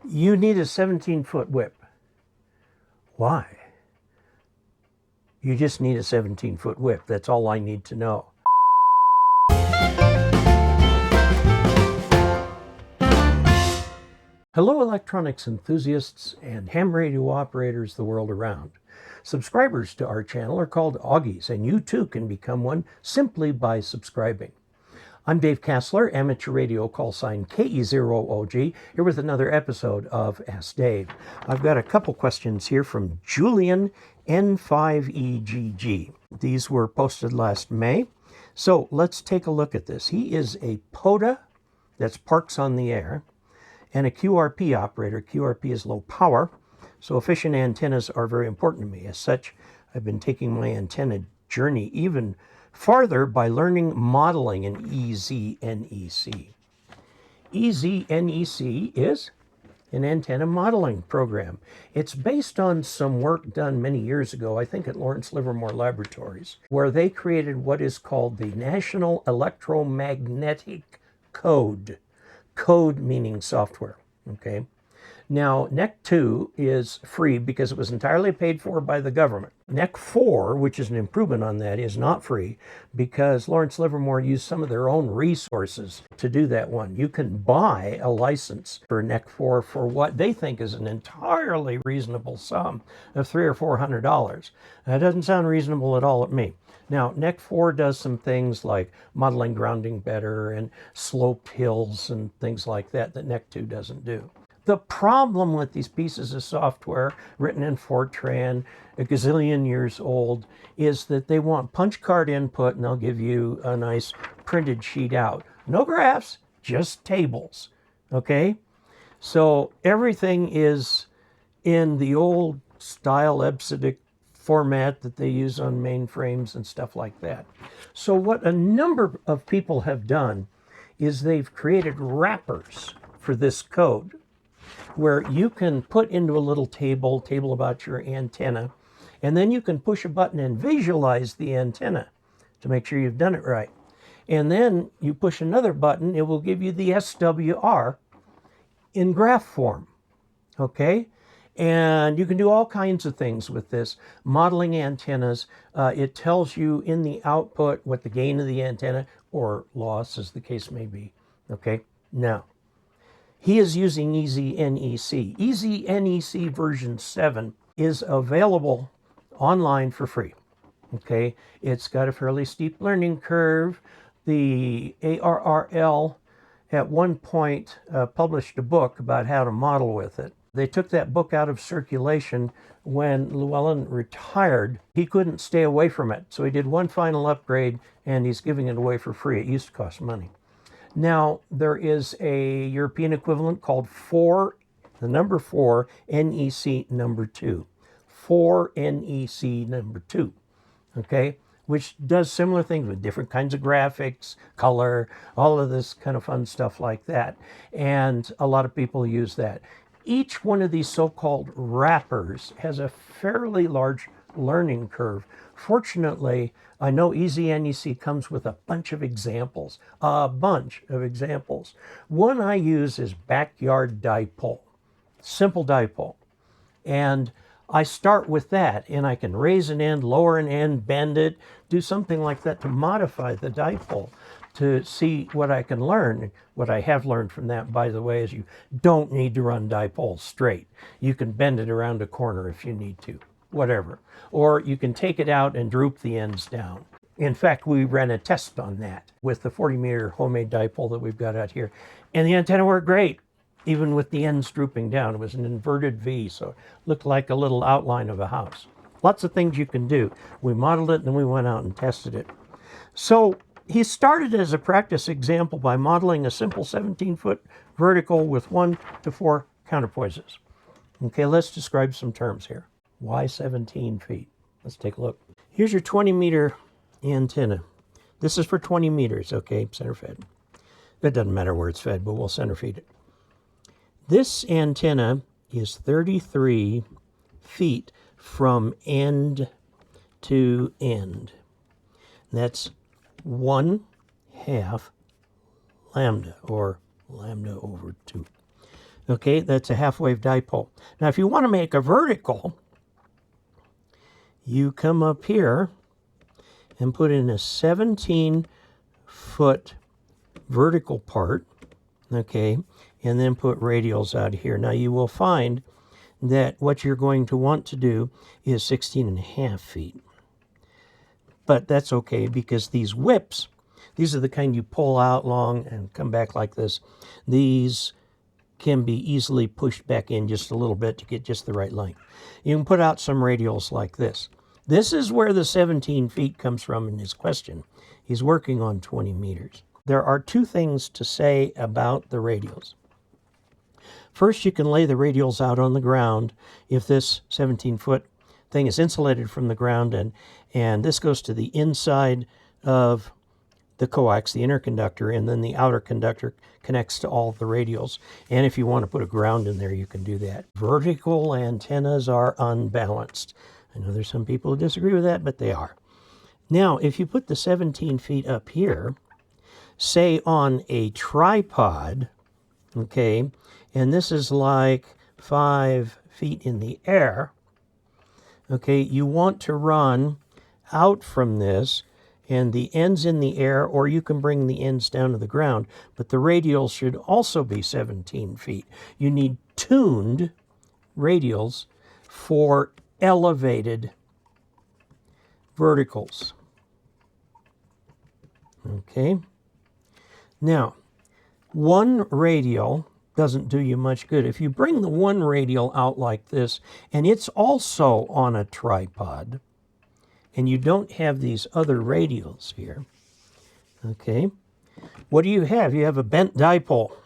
You need a 17-foot whip. Why? You just need a 17-foot whip. That's all I need to know. Hello, electronics enthusiasts and ham radio operators the world around. Subscribers to our channel are called Augies, and you too can become one simply by subscribing. I'm Dave Casler, amateur radio call sign KE0OG, here with another episode of Ask Dave. I've got a couple questions here from Julian N5EGG. These were posted last May. So let's take a look at this. He is a POTA, that's Parks on the Air, and a QRP operator. QRP is low power, so efficient antennas are very important to me. As such, I've been taking my antenna journey even farther by learning modeling in EZNEC. EZNEC is an antenna modeling program. It's based on some work done many years ago, I think at Lawrence Livermore Laboratories, where they created what is called the National Electromagnetic Code. Code meaning software, okay? Now, NEC 2 is free because it was entirely paid for by the government. NEC 4, which is an improvement on that, is not free because Lawrence Livermore used some of their own resources to do that one. You can buy a license for NEC 4 for what they think is an entirely reasonable sum of $300 or $400. That doesn't sound reasonable at all at me. Now, NEC 4 does some things like modeling grounding better and sloped hills and things like that that NEC 2 doesn't do. The problem with these pieces of software written in Fortran, a gazillion years old, is that they want punch card input and they'll give you a nice printed sheet out. No graphs, just tables, okay? So everything is in the old style EBCDIC format that they use on mainframes and stuff like that. So what a number of people have done is they've created wrappers for this code where you can put into a little table about your antenna, and then you can push a button and visualize the antenna to make sure you've done it right. And then you push another button, it will give you the SWR in graph form, okay? And you can do all kinds of things with this. Modeling antennas, it tells you in the output what the gain of the antenna, or loss as the case may be, okay? Now, he is using EZNEC. EZNEC version 7 is available online for free, okay? It's got a fairly steep learning curve. The ARRL at one point published a book about how to model with it. They took that book out of circulation when Llewellyn retired. He couldn't stay away from it, so he did one final upgrade and he's giving it away for free. It used to cost money. Now, there is a European equivalent called 4, the number 4, NEC number 2. 4 NEC number 2, okay? Which does similar things with different kinds of graphics, color, all of this kind of fun stuff like that. And a lot of people use that. Each one of these so-called wrappers has a fairly large learning curve. Fortunately, I know EZNEC comes with a bunch of examples, One I use is backyard dipole, simple dipole. And I start with that, and I can raise an end, lower an end, bend it, do something like that to modify the dipole to see what I can learn. What I have learned from that, by the way, is you don't need to run dipole straight. You can bend it around a corner if you need to, whatever. Or you can take it out and droop the ends down. In fact, we ran a test on that with the 40-meter homemade dipole that we've got out here. And the antenna worked great, even with the ends drooping down. It was an inverted V, so it looked like a little outline of a house. Lots of things you can do. We modeled it, and then we went out and tested it. So he started as a practice example by modeling a simple 17-foot vertical with 1 to 4 counterpoises. Okay, let's describe some terms here. Why 17 feet? Let's take a look. Here's your 20-meter antenna. This is for 20 meters, okay, center fed. It doesn't matter where it's fed, but we'll center feed it. This antenna is 33 feet from end to end. That's 1/2 lambda, or lambda over 2. Okay, that's a half-wave dipole. Now, if you want to make a vertical, you come up here and put in a 17-foot vertical part, okay, and then put radials out here. Now, you will find that what you're going to want to do is 16.5 feet. But that's okay, because these whips, these are the kind you pull out long and come back like this. These can be easily pushed back in just a little bit to get just the right length. You can put out some radials like this. This is where the 17 feet comes from in his question. He's working on 20 meters. There are two things to say about the radials. First, you can lay the radials out on the ground if this 17-foot thing is insulated from the ground, and this goes to the inside of the coax, the inner conductor, and then the outer conductor connects to all the radials. And if you want to put a ground in there, you can do that. Vertical antennas are unbalanced. I know there's some people who disagree with that, but they are. Now, if you put the 17 feet up here, say on a tripod, okay, and this is like 5 feet in the air, okay, you want to run out from this, and the ends in the air, or you can bring the ends down to the ground, but the radials should also be 17 feet. You need tuned radials for elevated verticals. Okay. Now, one radial doesn't do you much good. If you bring the one radial out like this, and it's also on a tripod, and you don't have these other radials here, okay, what do you have? You have a bent dipole.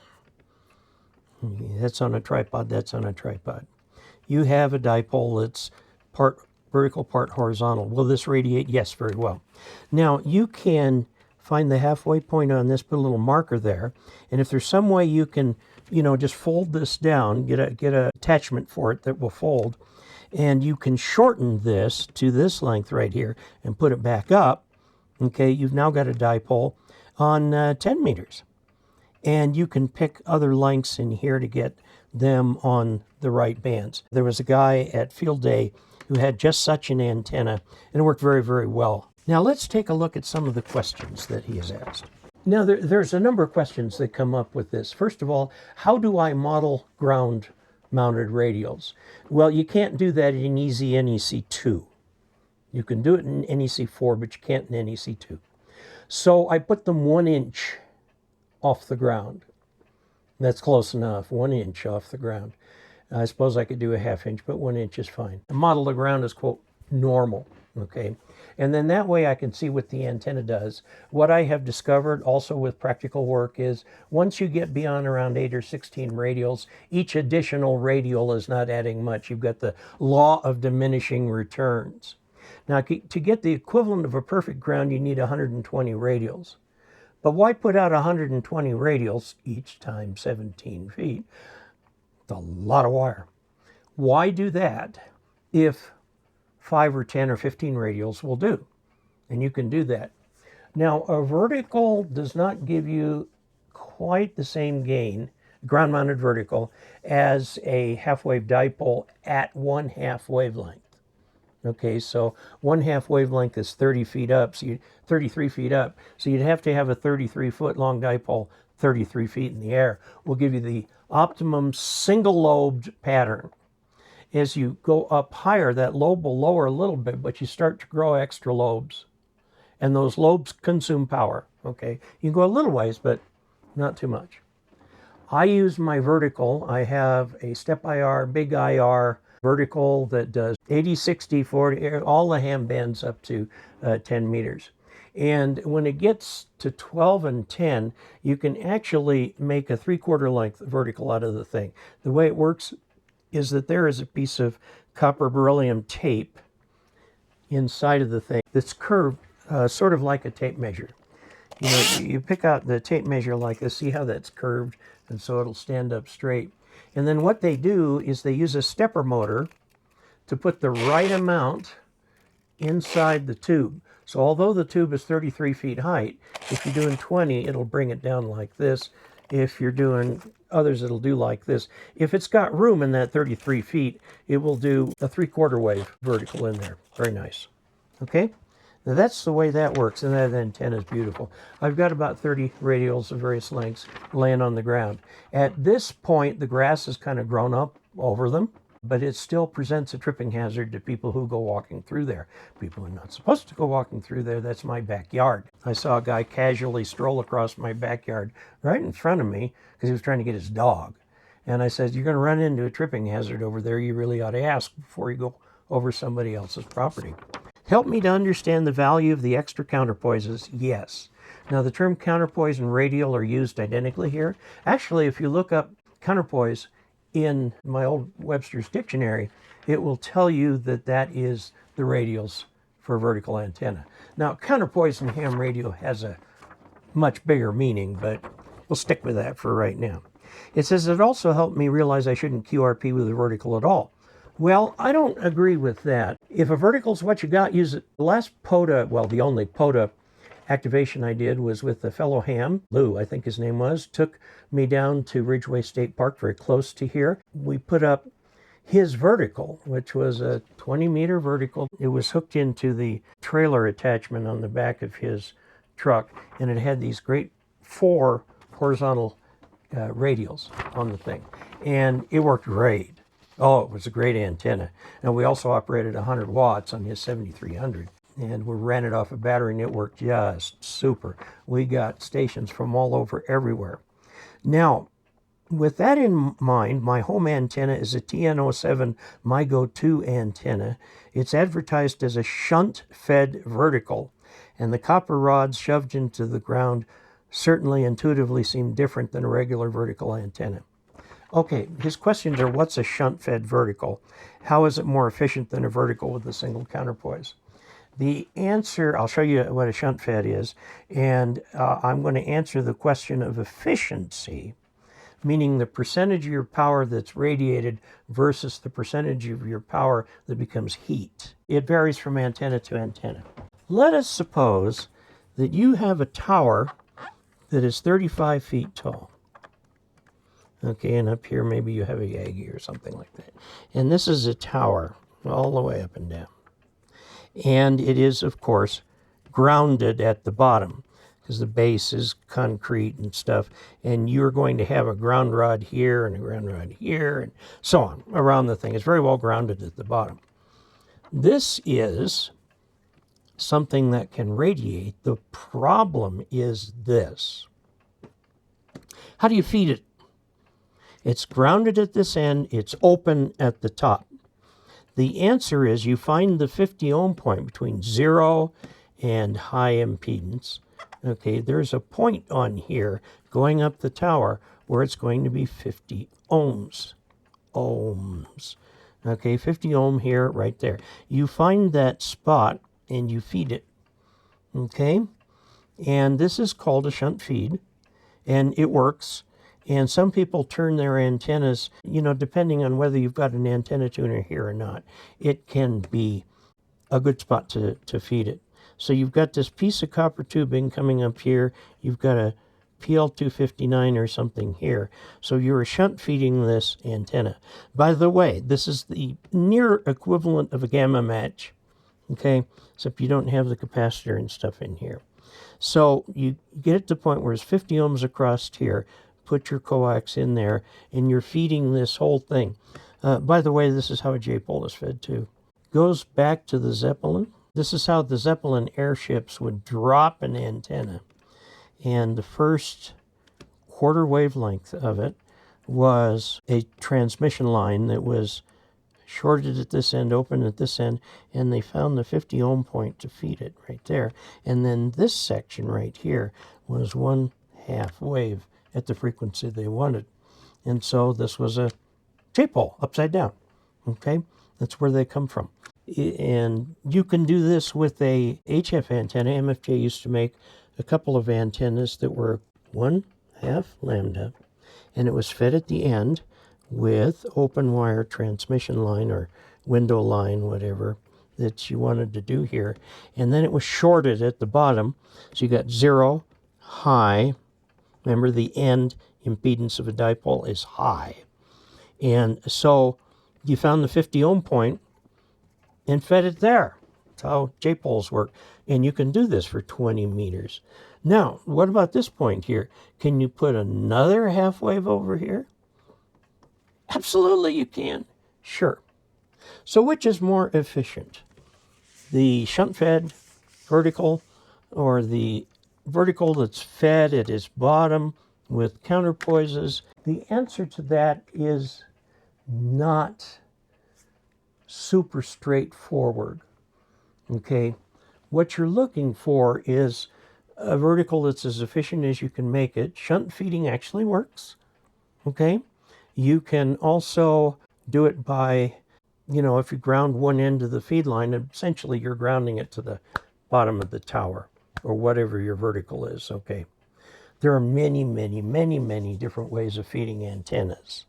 That's on a tripod, that's on a tripod. You have a dipole that's part vertical, part horizontal. Will this radiate? Yes, very well. Now, you can find the halfway point on this, put a little marker there, and if there's some way you can, you know, just fold this down, get a attachment for it that will fold, and you can shorten this to this length right here and put it back up, okay, you've now got a dipole on 10 meters. And you can pick other lengths in here to get them on the right bands. There was a guy at Field Day who had just such an antenna, and it worked very, very well. Now let's take a look at some of the questions that he has asked. Now there's a number of questions that come up with this. First of all, how do I model ground mounted radials? Well, you can't do that in EZNEC 2. You can do it in NEC 4, but you can't in NEC 2. So I put them 1 inch off the ground. That's close enough, 1 inch off the ground. I suppose I could do a 1/2 inch, but 1 inch is fine. The model of the ground is, quote, normal, okay? And then that way I can see what the antenna does. What I have discovered also with practical work is once you get beyond around 8 or 16 radials, each additional radial is not adding much. You've got the law of diminishing returns. Now, to get the equivalent of a perfect ground, you need 120 radials. But why put out 120 radials each time 17 feet? It's a lot of wire. Why do that if 5 or 10 or 15 radials will do? And you can do that. Now, a vertical does not give you quite the same gain, ground-mounted vertical, as a half-wave dipole at 1/2 wavelength. Okay, so 1/2 wavelength is 30 feet up, so 33 feet up. So you'd have to have a 33-foot long dipole 33 feet in the air. Will give you the optimum single-lobed pattern. As you go up higher, that lobe will lower a little bit, but you start to grow extra lobes. And those lobes consume power, okay? You can go a little ways, but not too much. I use my vertical. I have a step IR, big IR vertical that does 80, 60, 40, all the ham bands up to 10 meters. And when it gets to 12 and 10, you can actually make a 3/4 length vertical out of the thing. The way it works is that there is a piece of copper beryllium tape inside of the thing that's curved sort of like a tape measure. You know, you pick out the tape measure like this, see how that's curved, and so it'll stand up straight. And then what they do is they use a stepper motor to put the right amount inside the tube. So although the tube is 33 feet height, if you're doing 20, it'll bring it down like this, If you're doing others, it'll do like this. If it's got room in that 33 feet, it will do a 3/4 wave vertical in there. Very nice. Okay, now that's the way that works, and that antenna is beautiful. I've got about 30 radials of various lengths laying on the ground. At this point, the grass has kind of grown up over them, but it still presents a tripping hazard to people who go walking through there. People are not supposed to go walking through there. That's my backyard. I saw a guy casually stroll across my backyard right in front of me because he was trying to get his dog. And I said, you're going to run into a tripping hazard over there. You really ought to ask before you go over somebody else's property. Help me to understand the value of the extra counterpoises. Yes. Now, the term counterpoise and radial are used identically here. Actually, if you look up counterpoise in my old Webster's dictionary, it will tell you that that is the radials for a vertical antenna. Now, counterpoise and ham radio has a much bigger meaning, but we'll stick with that for right now. It says it also helped me realize I shouldn't QRP with a vertical at all. Well, I don't agree with that. If a vertical's what you got, use it. The last POTA, well, the only POTA activation I did was with a fellow ham, Lou, I think his name was, took me down to Ridgeway State Park, very close to here. We put up his vertical, which was a 20-meter vertical. It was hooked into the trailer attachment on the back of his truck, and it had these great 4 horizontal radials on the thing, and it worked great. Oh, it was a great antenna. And we also operated 100 watts on his 7300, and we ran it off a battery, and it worked just super. We got stations from all over everywhere. Now, with that in mind, my home antenna is a TN07 MyGo 2 antenna. It's advertised as a shunt-fed vertical, and the copper rods shoved into the ground certainly intuitively seem different than a regular vertical antenna. Okay, his questions are, what's a shunt-fed vertical? How is it more efficient than a vertical with a single counterpoise? The answer, I'll show you what a shunt-fed is, and I'm going to answer the question of efficiency, meaning the percentage of your power that's radiated versus the percentage of your power that becomes heat. It varies from antenna to antenna. Let us suppose that you have a tower that is 35 feet tall. Okay, and up here maybe you have a Yagi or something like that. And this is a tower all the way up and down. And it is, of course, grounded at the bottom because the base is concrete and stuff. And you're going to have a ground rod here and a ground rod here and so on around the thing. It's very well grounded at the bottom. This is something that can radiate. The problem is this. How do you feed it? It's grounded at this end, it's open at the top. The answer is you find the 50 ohm point between 0 and high impedance. Okay, there's a point on here going up the tower where it's going to be 50 ohms. Okay, 50 ohm here, right there. You find that spot and you feed it. Okay, and this is called a shunt feed, and it works. And some people turn their antennas, you know, depending on whether you've got an antenna tuner here or not, it can be a good spot to feed it. So you've got this piece of copper tubing coming up here. You've got a PL259 or something here. So you're shunt feeding this antenna. By the way, this is the near equivalent of a gamma match, okay, except you don't have the capacitor and stuff in here. So you get it to the point where it's 50 ohms across here. Put your coax in there, and you're feeding this whole thing. By the way, this is how a J-pole is fed too. Goes back to the Zeppelin. This is how the Zeppelin airships would drop an antenna. And the first quarter wavelength of it was a transmission line that was shorted at this end, open at this end, and they found the 50 ohm point to feed it right there. And then this section right here was 1/2 wave at the frequency they wanted. And so this was a J-pole upside down. Okay, that's where they come from. And you can do this with a HF antenna. MFJ used to make a couple of antennas that were 1/2 lambda, and it was fed at the end with open wire transmission line or window line, whatever that you wanted to do here. And then it was shorted at the bottom. So you got 0, high. Remember, the end impedance of a dipole is high. And so you found the 50 ohm point and fed it there. That's how J-poles work. And you can do this for 20 meters. Now, what about this point here? Can you put another half wave over here? Absolutely you can. Sure. So which is more efficient? The shunt-fed vertical, or the vertical that's fed at its bottom with counterpoises? The answer to that is not super straightforward. Okay, what you're looking for is a vertical that's as efficient as you can make it. Shunt feeding actually works. Okay, you can also do it by, if you ground one end of the feed line, essentially you're grounding it to the bottom of the tower or whatever your vertical is. Okay, there are many, many, many, many different ways of feeding antennas.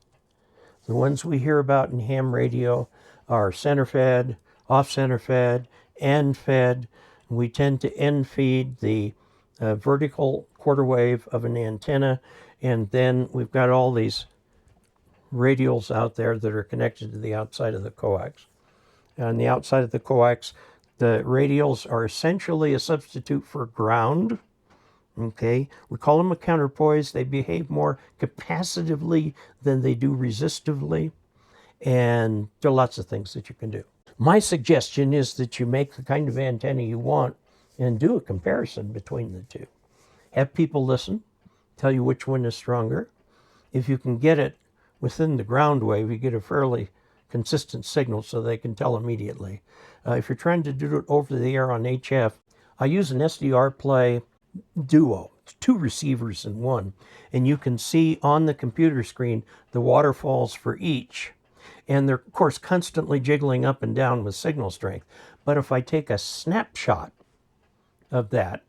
The ones we hear about in ham radio are center fed, off center fed, end fed. We tend to end feed the vertical quarter wave of an antenna, and then we've got all these radials out there that are connected to the outside of the coax. On the outside of the coax, the radials are essentially a substitute for ground. Okay, we call them a counterpoise. They behave more capacitively than they do resistively, and there are lots of things that you can do. My suggestion is that you make the kind of antenna you want and do a comparison between the two. Have people listen, tell you which one is stronger. If you can get it within the ground wave, you get a fairly consistent signal so they can tell immediately. If you're trying to do it over the air on HF, I use an SDRPlay Duo. It's 2 receivers in one, and you can see on the computer screen the waterfalls for each, and they're of course constantly jiggling up and down with signal strength. But if I take a snapshot of that,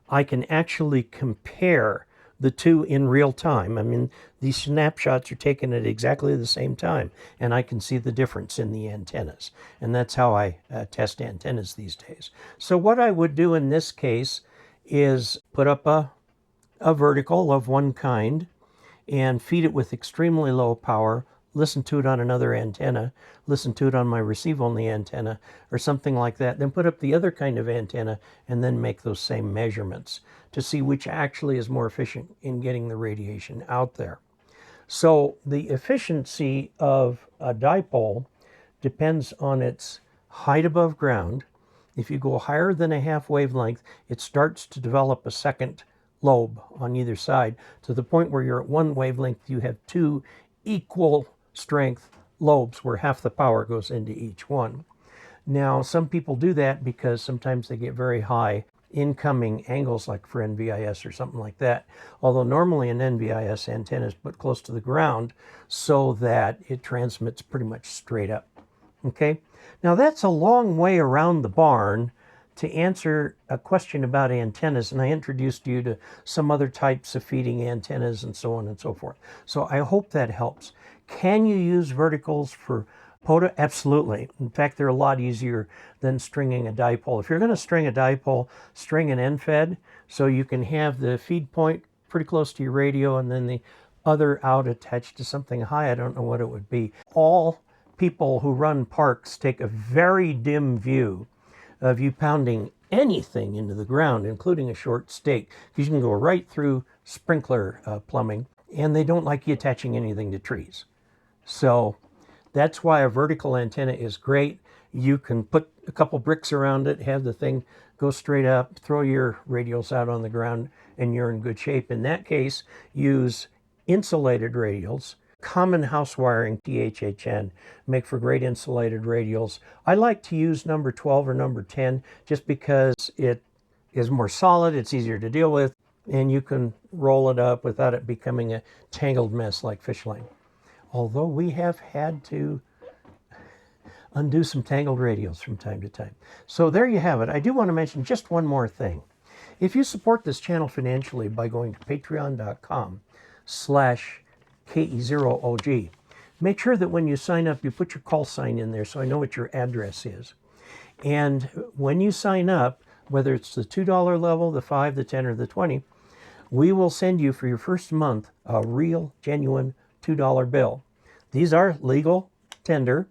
I can actually compare the two in real time. I mean, these snapshots are taken at exactly the same time, and I can see the difference in the antennas. And that's how I test antennas these days. So what I would do in this case is put up a vertical of one kind and feed it with extremely low power, listen to it on another antenna, listen to it on my receive-only antenna, or something like that, then put up the other kind of antenna and then make those same measurements to see which actually is more efficient in getting the radiation out there. So the efficiency of a dipole depends on its height above ground. If you go higher than a half wavelength, it starts to develop a second lobe on either side, to the point where you're at one wavelength, you have 2 equal strength lobes where half the power goes into each one. Now, some people do that because sometimes they get very high incoming angles, like for NVIS or something like that. Although normally an NVIS antenna is put close to the ground so that it transmits pretty much straight up. Okay, now that's a long way around the barn to answer a question about antennas, and I introduced you to some other types of feeding antennas and so on and so forth. So I hope that helps. Can you use verticals for POTA? Absolutely. In fact, they're a lot easier than stringing a dipole. If you're going to string a dipole, string an end-fed so you can have the feed point pretty close to your radio and then the other out attached to something high. I don't know what it would be. All people who run parks take a very dim view of you pounding anything into the ground, including a short stake, because you can go right through sprinkler plumbing, and they don't like you attaching anything to trees. So that's why a vertical antenna is great. You can put a couple bricks around it, have the thing go straight up, throw your radials out on the ground, and you're in good shape. In that case, use insulated radials. Common house wiring, THHN, make for great insulated radials. I like to use number 12 or number 10 just because it is more solid, it's easier to deal with, and you can roll it up without it becoming a tangled mess like fish line. Although we have had to undo some tangled radials from time to time. So there you have it. I do want to mention just one more thing. If you support this channel financially by going to patreon.com/KE0OG, make sure that when you sign up, you put your call sign in there so I know what your address is. And when you sign up, whether it's the $2 level, the $5, the 10, or the 20, we will send you for your first month a real, genuine $2 bill. These are legal tender.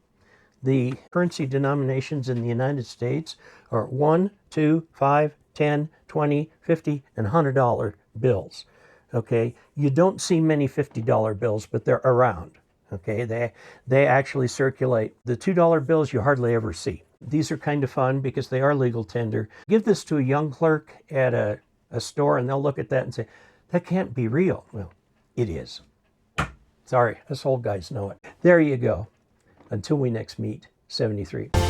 The currency denominations in the United States are 1, 2, 5, 10, 20, 50, and $100 bills. Okay, you don't see many $50 bills, but they're around. Okay, they actually circulate. The $2 bills you hardly ever see. These are kind of fun because they are legal tender. Give this to a young clerk at a store and they'll look at that and say, that can't be real. Well, it is. Sorry, us old guys know it. There you go. Until we next meet, 73.